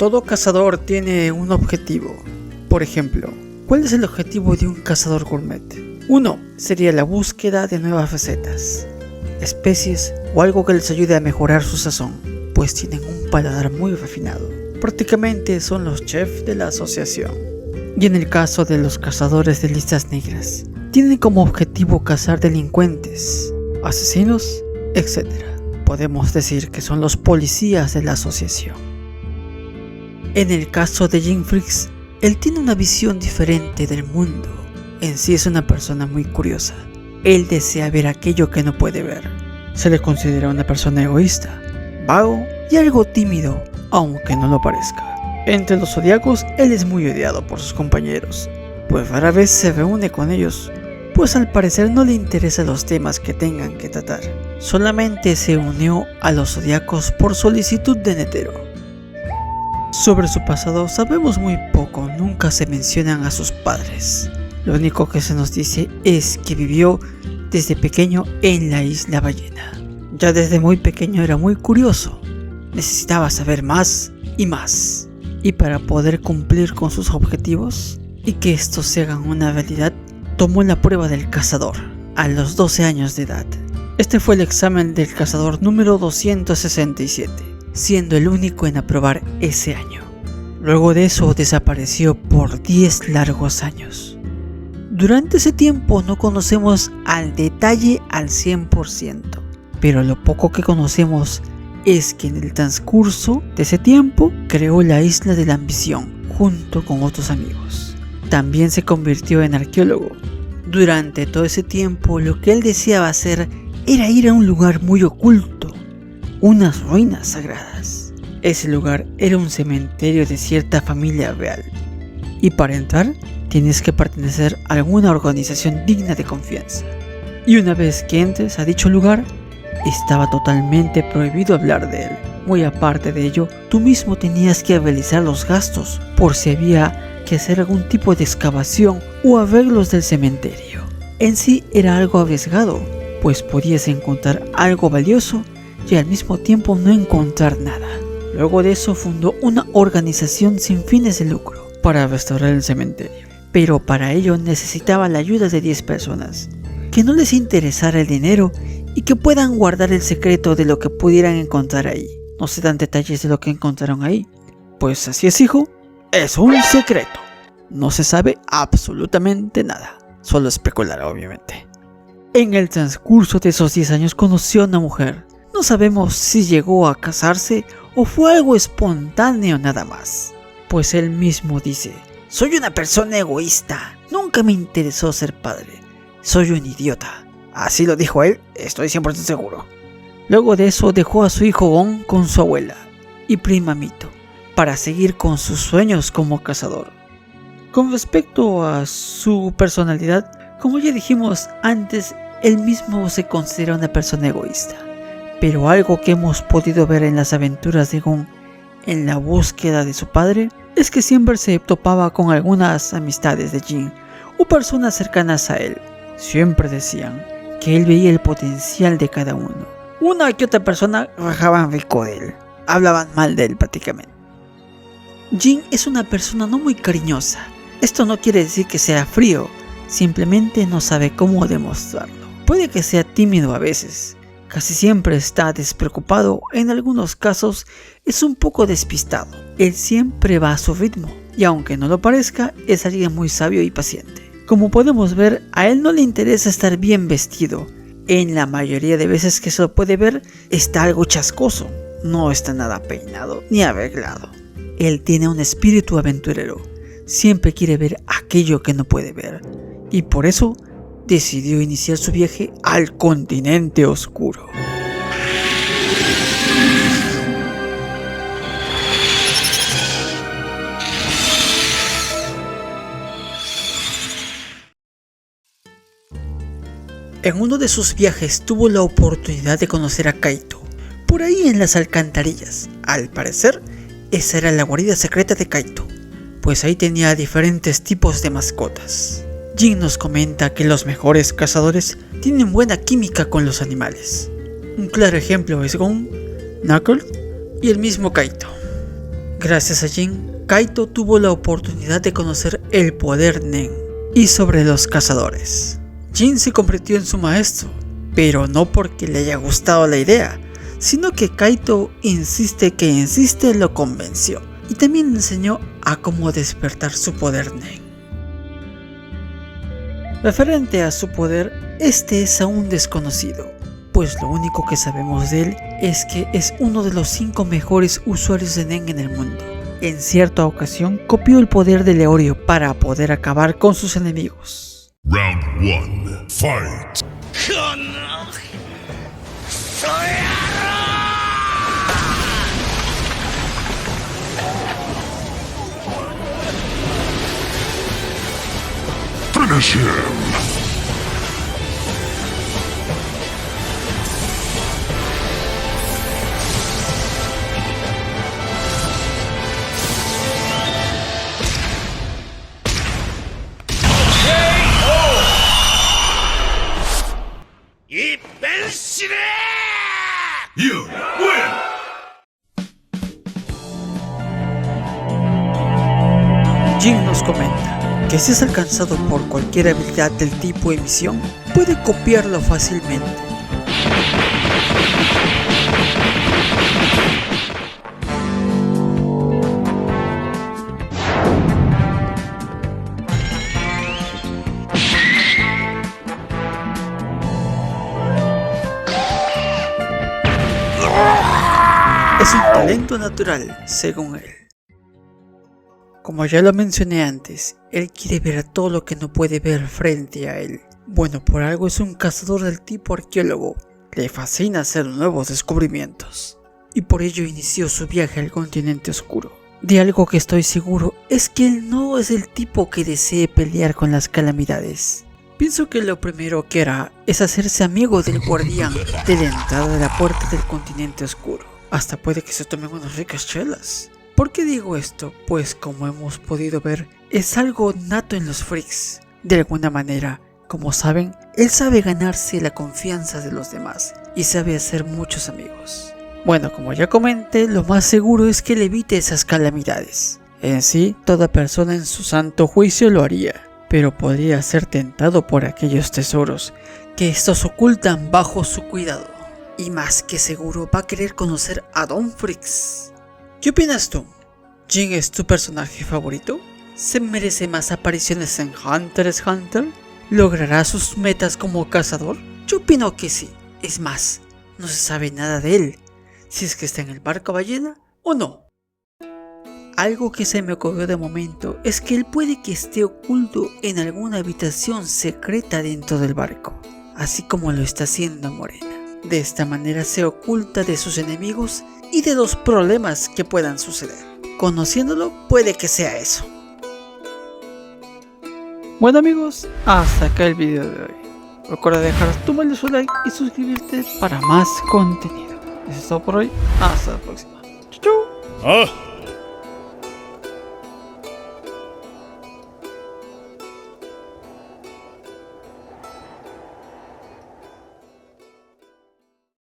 Todo cazador tiene un objetivo. Por ejemplo, ¿cuál es el objetivo de un cazador gourmet? 1. Sería la búsqueda de nuevas recetas, especies o algo que les ayude a mejorar su sazón, pues tienen un paladar muy refinado. Prácticamente son los chefs de la asociación. Y en el caso de los cazadores de listas negras, tienen como objetivo cazar delincuentes, asesinos, etc. Podemos decir que son los policías de la asociación. En el caso de Jim Freaks, él tiene una visión diferente del mundo. En sí es una persona muy curiosa. Él desea ver aquello que no puede ver. Se le considera una persona egoísta, vago y algo tímido, aunque no lo parezca. Entre los zodiacos, él es muy odiado por sus compañeros, pues rara vez se reúne con ellos, pues al parecer no le interesan los temas que tengan que tratar. Solamente se unió a los zodiacos por solicitud de Netero. Sobre su pasado sabemos muy poco, nunca se mencionan a sus padres. Lo único que se nos dice es que vivió desde pequeño en la isla Ballena. Ya desde muy pequeño era muy curioso, necesitaba saber más y más. Y para poder cumplir con sus objetivos y que estos se hagan una realidad, tomó la prueba del cazador a los 12 años de edad. Este fue el examen del cazador número 267, siendo el único en aprobar ese año. Luego de eso desapareció por 10 largos años. Durante ese tiempo no conocemos al detalle al 100%, pero lo poco que conocemos es que en el transcurso de ese tiempo creó la Isla de la Ambición junto con otros amigos. También se convirtió en arqueólogo. Durante todo ese tiempo lo que él deseaba hacer era ir a un lugar muy oculto, unas ruinas sagradas. Ese lugar era un cementerio de cierta familia real, y para entrar tienes que pertenecer a alguna organización digna de confianza. Y una vez que entres a dicho lugar, estaba totalmente prohibido hablar de él. Muy aparte de ello, tú mismo tenías que realizar los gastos por si había que hacer algún tipo de excavación o arreglos del cementerio. En sí era algo arriesgado, pues podías encontrar algo valioso y al mismo tiempo no encontrar nada. Luego de eso fundó una organización sin fines de lucro para restaurar el cementerio, pero para ello necesitaba la ayuda de 10 personas que no les interesara el dinero y que puedan guardar el secreto de lo que pudieran encontrar ahí. No se dan detalles de lo que encontraron ahí, pues así es, hijo, es un secreto. No se sabe absolutamente nada, solo especular obviamente. En el transcurso de esos 10 años conoció a una mujer. No sabemos si llegó a casarse o fue algo espontáneo nada más, pues él mismo dice: soy una persona egoísta, nunca me interesó ser padre, soy un idiota. Así lo dijo él, estoy 100% seguro. Luego de eso dejó a su hijo Gon con su abuela y prima Mito para seguir con sus sueños como cazador. Con respecto a su personalidad, como ya dijimos antes, él mismo se considera una persona egoísta. Pero algo que hemos podido ver en las aventuras de Gon en la búsqueda de su padre es que siempre se topaba con algunas amistades de Jin o personas cercanas a él. Siempre decían que él veía el potencial de cada uno. Una que otra persona rajaban rico de él, hablaban mal de él prácticamente. Jin es una persona no muy cariñosa. Esto no quiere decir que sea frío, simplemente no sabe cómo demostrarlo. Puede que sea tímido a veces, casi siempre está despreocupado, en algunos casos es un poco despistado. Él siempre va a su ritmo, y aunque no lo parezca, es alguien muy sabio y paciente. Como podemos ver, a él no le interesa estar bien vestido. En la mayoría de veces que se lo puede ver, está algo chascoso, no está nada peinado ni arreglado. Él tiene un espíritu aventurero, siempre quiere ver aquello que no puede ver, y por eso decidió iniciar su viaje al continente oscuro. En uno de sus viajes tuvo la oportunidad de conocer a Kaito, por ahí en las alcantarillas. Al parecer, esa era la guarida secreta de Kaito, pues ahí tenía diferentes tipos de mascotas. Jin nos comenta que los mejores cazadores tienen buena química con los animales. Un claro ejemplo es Gon, Knuckles y el mismo Kaito. Gracias a Jin, Kaito tuvo la oportunidad de conocer el poder Nen y sobre los cazadores. Jin se convirtió en su maestro, pero no porque le haya gustado la idea, sino que Kaito insiste lo convenció y también le enseñó a cómo despertar su poder Nen. Referente a su poder, este es aún desconocido, pues lo único que sabemos de él es que es uno de los 5 mejores usuarios de Nen en el mundo. En cierta ocasión copió el poder de Leorio para poder acabar con sus enemigos. Round 1. Fight! Finish him! You win! Jin nos comenta que si es alcanzado por cualquier habilidad del tipo emisión, puede copiarlo fácilmente. Es un talento natural, según él. Como ya lo mencioné antes, él quiere ver todo lo que no puede ver frente a él. Bueno, por algo es un cazador del tipo arqueólogo. Le fascina hacer nuevos descubrimientos. Y por ello inició su viaje al continente oscuro. De algo que estoy seguro es que él no es el tipo que desee pelear con las calamidades. Pienso que lo primero que hará es hacerse amigo del guardián de la entrada de la puerta del continente oscuro. Hasta puede que se tomen unas ricas chelas. ¿Por qué digo esto? Pues como hemos podido ver, es algo nato en los freaks. De alguna manera, como saben, él sabe ganarse la confianza de los demás y sabe hacer muchos amigos. Bueno, como ya comenté, lo más seguro es que él evite esas calamidades. En sí, toda persona en su santo juicio lo haría, pero podría ser tentado por aquellos tesoros que estos ocultan bajo su cuidado. Y más que seguro va a querer conocer a Don Freaks. ¿Qué opinas tú? ¿Jin es tu personaje favorito? ¿Se merece más apariciones en Hunter x Hunter? ¿Logrará sus metas como cazador? Yo opino que sí. Es más, no se sabe nada de él, si es que está en el barco ballena o no. Algo que se me ocurrió de momento es que él puede que esté oculto en alguna habitación secreta dentro del barco, así como lo está haciendo Morena. De esta manera se oculta de sus enemigos y de los problemas que puedan suceder. Conociéndolo, puede que sea eso. Bueno amigos, hasta acá el video de hoy. Recuerda dejar tu valioso like y suscribirte para más contenido. Eso es todo por hoy. Hasta la próxima. Chau.